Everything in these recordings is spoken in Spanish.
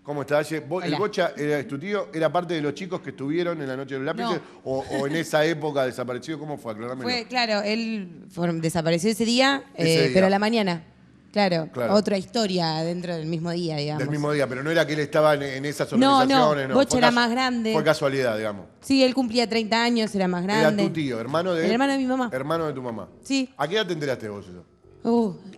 ¿Cómo estás? ¿El Hola. Bocha es tu tío? ¿Era parte de los chicos que estuvieron en la Noche de los Lápices? No. O en esa época desapareció? ¿Cómo fue? Aclarámelo. Claro, él desapareció ese día, Ese día. pero a la mañana. Claro, Claro. otra historia dentro del mismo día, digamos. Del mismo día, pero no era que él estaba en esas No, organizaciones. Bocha fue era más grande. Fue casualidad, digamos. Sí, él cumplía 30 años, era más Era grande. tu tío, hermano de... El hermano de mi mamá. Hermano de tu mamá. Sí. ¿A qué edad te enteraste vos eso?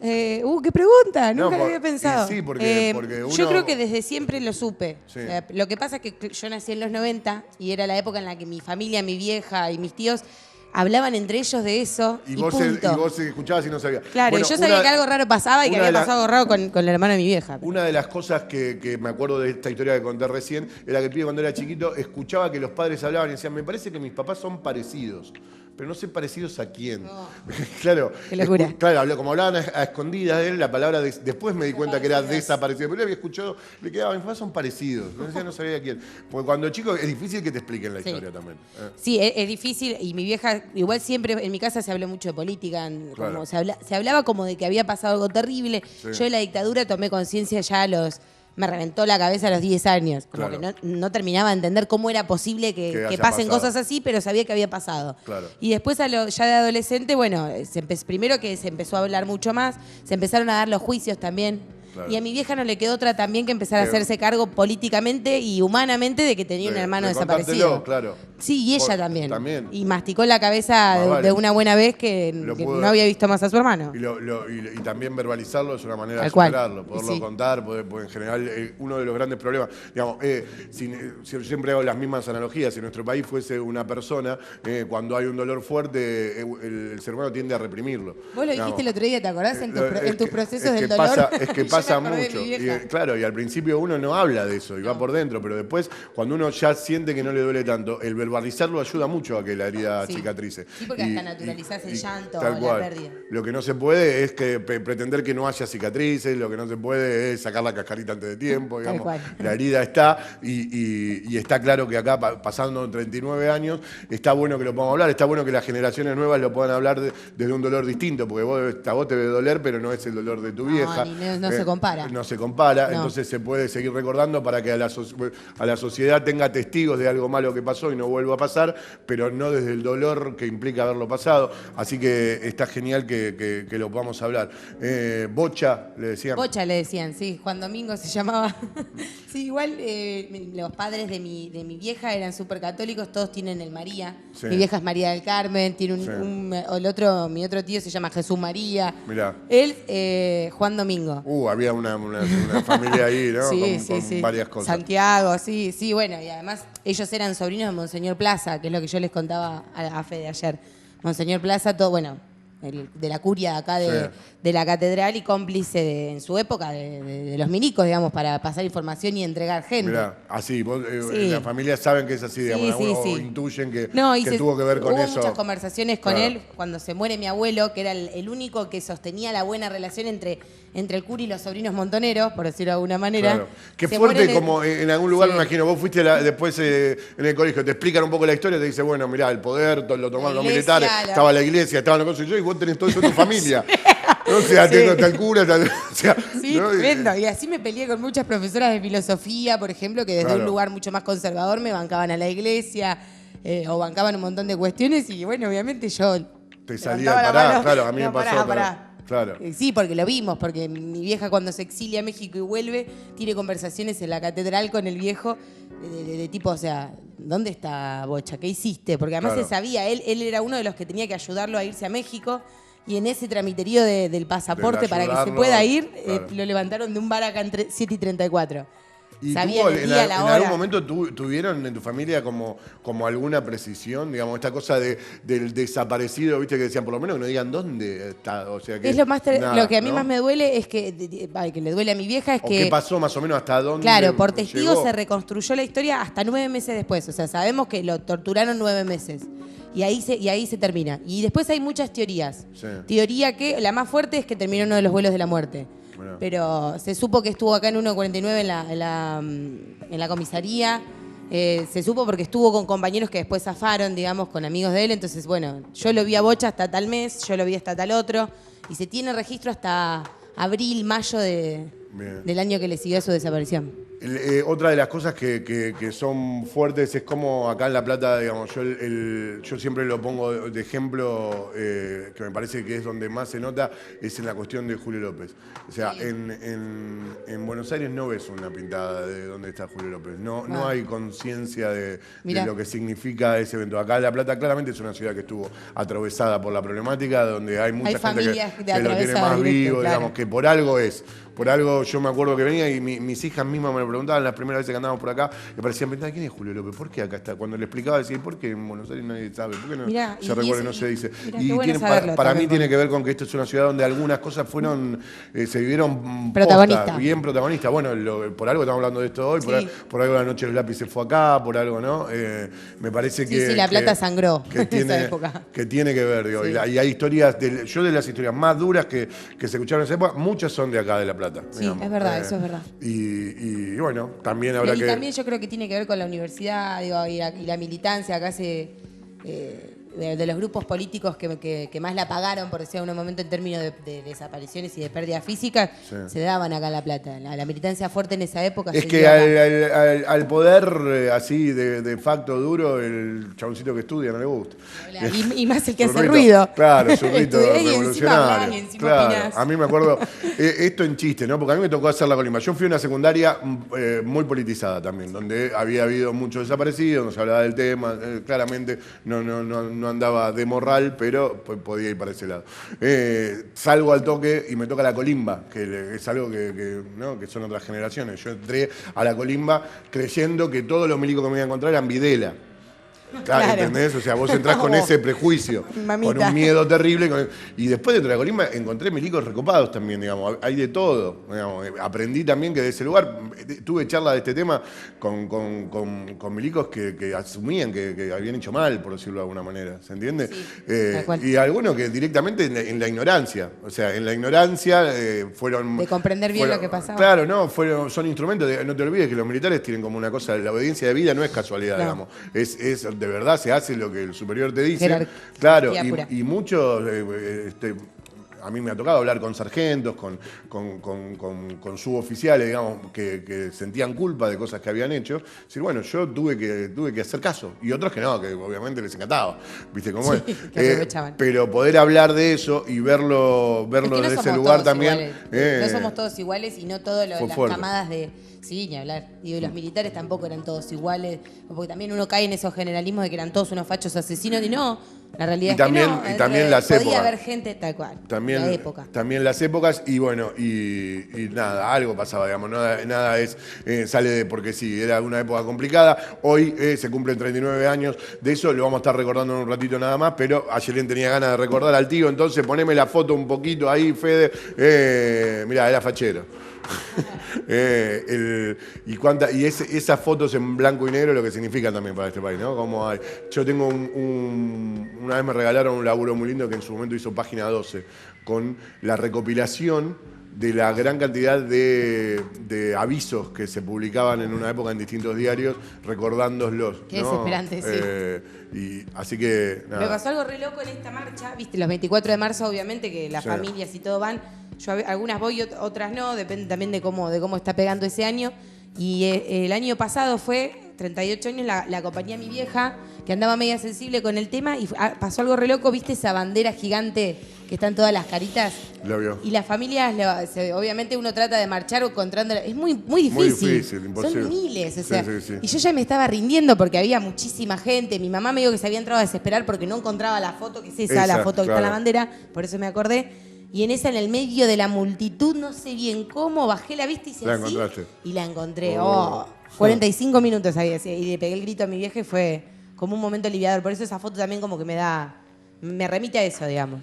Qué pregunta, No, nunca lo había pensado. sí, porque uno... Yo creo que desde siempre lo supe. Sí. Lo que pasa es que yo nací en los 90 y era la época en la que mi familia, mi vieja y mis tíos hablaban entre ellos de eso y punto. Y vos escuchabas y no sabías. Claro, Bueno, y yo sabía que algo raro pasaba y que una había de pasado algo raro con el hermano de mi vieja. Una de las cosas que me acuerdo de esta historia que conté recién era que el pibe cuando era chiquito escuchaba que los padres hablaban y decían, me parece que mis papás son parecidos. Pero no sé parecidos a quién. No. Claro. Qué locura. Claro, como hablaban a escondidas de él, la palabra después me di cuenta que era desaparecido. Pero él había escuchado, le quedaba, mis papás son parecidos. No sabía quién. Porque cuando chico es difícil que te expliquen la historia también. Sí, es difícil y mi vieja, igual siempre en mi casa se habló mucho de política, Claro. como se hablaba como de que había pasado algo terrible. Sí. Yo de la dictadura tomé conciencia me reventó la cabeza a los 10 años. Como Claro. que no terminaba de entender cómo era posible que haya pasen pasado. cosas así, pero sabía que había pasado. Claro. Y después ya de adolescente, bueno, primero que se empezó a hablar mucho más, se empezaron a dar los juicios también. Claro. Y a mi vieja no le quedó otra también que empezar a Que- hacerse cargo políticamente y humanamente de que tenía un hermano de desaparecido. contártelo, claro. Sí, y ella también. También. Y masticó la cabeza Más vale. de una buena vez que pudo- no había visto más a su hermano. Y también verbalizarlo es una manera Tal de cual. superarlo, poderlo Sí. contar, porque en general uno de los grandes problemas, digamos, yo siempre hago las mismas analogías, si nuestro país fuese una persona, cuando hay un dolor fuerte, el ser humano tiende a reprimirlo. Vos lo dijiste el otro día, ¿te acordás? En tus procesos del que dolor. es que Y yo pasa me acordé de mucho. mi vieja. Claro, y al principio uno no habla de eso y va por dentro, pero después, cuando uno ya siente que no le duele tanto, el verbalizarlo ayuda mucho a que la herida Sí. cicatrice. Sí, porque hasta naturalizás el llanto tal o la cual. pérdida. Lo que no se puede es que pretender que no haya cicatrices, lo que no se puede es sacar la cascarita antes de tiempo, Tal digamos. cual. La herida está y está claro que acá, pasando 39 años, está bueno que lo podamos hablar, está bueno que las generaciones nuevas lo puedan hablar desde un dolor distinto, porque a vos te debe doler, pero no es el dolor de tu vieja. No se compara. No se compara, No. entonces se puede seguir recordando para que a la sociedad tenga testigos de algo malo que pasó y no vuelva a pasar, pero no desde el dolor que implica haberlo pasado. Así que está genial que lo podamos hablar. Bocha, le decían. Bocha le decían, sí, Juan Domingo se llamaba. Sí, igual los padres de mi vieja eran súper católicos, todos tienen el María. Sí. Mi vieja es María del Carmen, tiene Sí. mi otro tío se llama Jesús María. Mirá. Él, Juan Domingo. Había una familia ahí, ¿no? Sí, con sí. varias cosas. Santiago, sí, bueno, y además ellos eran sobrinos de Monseñor Plaza, que es lo que yo les contaba a Fede ayer. Monseñor Plaza, todo, bueno, de la curia de acá Sí. de la catedral y cómplice en su época de los milicos, digamos, para pasar información y entregar gente. Mirá, así, vos, Sí. la familia saben que es así, digamos, Sí, o sí. intuyen que y tuvo que ver con hubo eso. muchas conversaciones con Claro. él cuando se muere mi abuelo, que era el único que sostenía la buena relación entre el cura y los sobrinos montoneros, por decirlo de alguna manera. Claro. Qué Se fuerte, muere como en algún lugar, Sí. me imagino, vos fuiste después en el colegio, te explican un poco la historia, te dicen, bueno, mirá, el poder lo tomaron los iglesia, militares, estaba la iglesia, estaban los cosas, y vos tenés todo eso en tu familia. O sea, Sí. tengo tal cura, o sea, Sí, ¿no? tremendo. Y así me peleé con muchas profesoras de filosofía, por ejemplo, que desde Claro. un lugar mucho más conservador me bancaban a la iglesia o bancaban un montón de cuestiones y bueno, obviamente yo Te salía levantaba de la pará, mano. claro, a mí No, me pasó pará, también. pará. Claro. Sí, porque lo vimos, porque mi vieja cuando se exilia a México y vuelve, tiene conversaciones en la catedral con el viejo de tipo, o sea, ¿dónde está Bocha? ¿Qué hiciste? Porque además Claro. se sabía, él era uno de los que tenía que ayudarlo a irse a México y en ese tramiterío del pasaporte para que se ayudarlo, pueda ir, claro. lo levantaron de un bar acá entre 7 y 34. ¿Y Sabían el día, la en hora. algún momento tuvieron en tu familia como alguna precisión, digamos, esta cosa del desaparecido, viste, que decían, por lo menos que no digan dónde está? O sea, que Es lo nada, que a mí ¿no? más me duele es que le duele a mi vieja es ¿O que qué pasó más o menos hasta dónde claro, por testigos llegó? se reconstruyó la historia hasta 9 meses después. O sea, sabemos que lo torturaron 9 meses. Y ahí se termina. Y después hay muchas teorías. Sí. Teoría que la más fuerte es que terminó en uno de los vuelos de la muerte. Mirá. Pero se supo que estuvo acá en 149 en la comisaría. Se supo porque estuvo con compañeros que después zafaron, digamos, con amigos de él. Entonces, bueno, yo lo vi a Bocha hasta tal mes, yo lo vi hasta tal otro. Y se tiene registro hasta abril, mayo del año que le siguió a su desaparición. Otra de las cosas que son fuertes es como acá en La Plata, digamos, yo siempre lo pongo de ejemplo, que me parece que es donde más se nota, es en la cuestión de Julio López. O sea, sí. en Buenos Aires no ves una pintada de dónde está Julio López. No hay conciencia de lo que significa ese evento. Acá en La Plata claramente es una ciudad que estuvo atravesada por la problemática, donde hay mucha gente que lo tiene más vivo, claro. Digamos, que por algo es. Por algo yo me acuerdo que venía y mis hijas mismas me lo preguntaban las primeras veces que andábamos por acá, me parecían, ¿quién es Julio López? ¿Por qué acá está? Cuando le explicaba, decía, ¿por qué en Buenos Aires nadie sabe? ¿Por qué no se recuerda y no se dice? Mirá, para mí tiene que ver con que esto es una ciudad donde algunas cosas fueron, se vivieron bien protagonistas. Bueno, por algo estamos hablando de esto hoy, por algo La Noche de los Lápices fue acá, por algo, ¿no? Me parece que... Sí, La Plata sangró en esa época. Que tiene que ver, digo, y hay historias, yo de las historias más duras que se escucharon en esa época, muchas son de acá de La Plata. Sí, digamos. Es verdad. Eso es verdad. Y bueno, también habrá que... Y también yo creo que tiene que ver con la universidad, digo, y la militancia. Acá de los grupos políticos que más la pagaron, por decirlo en un momento, en términos de desapariciones y de pérdidas físicas, se daban acá en La Plata. La militancia fuerte en esa época. Es que al poder así de facto duro, el chaboncito que estudia no le gusta. Y más el que hace ruido. Claro, su rito revolucionario. Y encima claro, a mí me acuerdo, esto en chiste, ¿no? Porque a mí me tocó hacer la colimba. Yo fui a una secundaria muy politizada también, donde había habido muchos desaparecidos, no se hablaba del tema, claramente no andaba de morral, pero podía ir para ese lado. Salgo al toque y me toca la colimba, que es algo que son otras generaciones. Yo entré a la colimba creyendo que todos los milicos que me iba a encontrar eran Videla. Claro, ¿entendés? O sea, vos entrás con ese prejuicio, con un miedo terrible. Y después dentro de la colimba encontré milicos recopados también, digamos. Hay de todo. Digamos. Aprendí también que de ese lugar, tuve charlas de este tema con milicos que asumían que habían hecho mal, por decirlo de alguna manera. ¿Se entiende? Sí, y algunos que directamente en la ignorancia. O sea, en la ignorancia fueron... De comprender bien lo que pasaba. Claro, no, son instrumentos. No te olvides que los militares tienen como una cosa, la obediencia de vida no es casualidad, digamos. Es de verdad se hace lo que el superior te dice. Claro, y muchos, a mí me ha tocado hablar con sargentos, con suboficiales, digamos, que sentían culpa de cosas que habían hecho. Decir, bueno, yo tuve que hacer caso. Y otros que no, que obviamente les encantaba. ¿Viste cómo es? Que aprovechaban. Pero poder hablar de eso y verlo desde ese lugar también. No somos todos iguales y no todas las camadas de... Sí, ni hablar. Y los militares tampoco eran todos iguales, porque también uno cae en esos generalismos de que eran todos unos fachos asesinos, y no, la realidad es que no. Y también las épocas. Podía haber gente tal cual, la época. También las épocas, y bueno, y nada, algo pasaba, digamos, nada sale de porque sí, era una época complicada. Hoy se cumplen 39 años de eso, lo vamos a estar recordando en un ratito nada más, pero Ayelén tenía ganas de recordar al tío, entonces poneme la foto un poquito ahí, Fede. Mirá, era fachero. Y esas fotos en blanco y negro lo que significan también para este país, ¿no? Como yo tengo una vez me regalaron un laburo muy lindo que en su momento hizo Página 12 con la recopilación de la gran cantidad de avisos que se publicaban en una época en distintos diarios, recordándolos. Qué desesperante, sí. Así que, nada. Me pasó algo re loco en esta marcha, viste, los 24 de marzo, obviamente, que las familias y todo van. Yo algunas voy, otras no, depende también de cómo está pegando ese año. Y el año pasado fue, 38 años, la acompañé a mi vieja, que andaba media sensible con el tema, y pasó algo re loco, ¿viste esa bandera gigante que están todas las caritas? Lo vio. Y las familias, obviamente uno trata de marchar encontrándola, es muy difícil. Muy difícil, imposible. Son miles, o sea, sí. Y yo ya me estaba rindiendo porque había muchísima gente. Mi mamá me dijo que se había entrado a desesperar porque no encontraba la foto, que es esa la foto que está en la bandera, por eso me acordé. Y en el medio de la multitud, no sé bien cómo, bajé la vista y hice así. Y la encontré. 45 minutos ahí, y le pegué el grito a mi vieja y fue como un momento aliviador. Por eso esa foto también como que me remite a eso, digamos.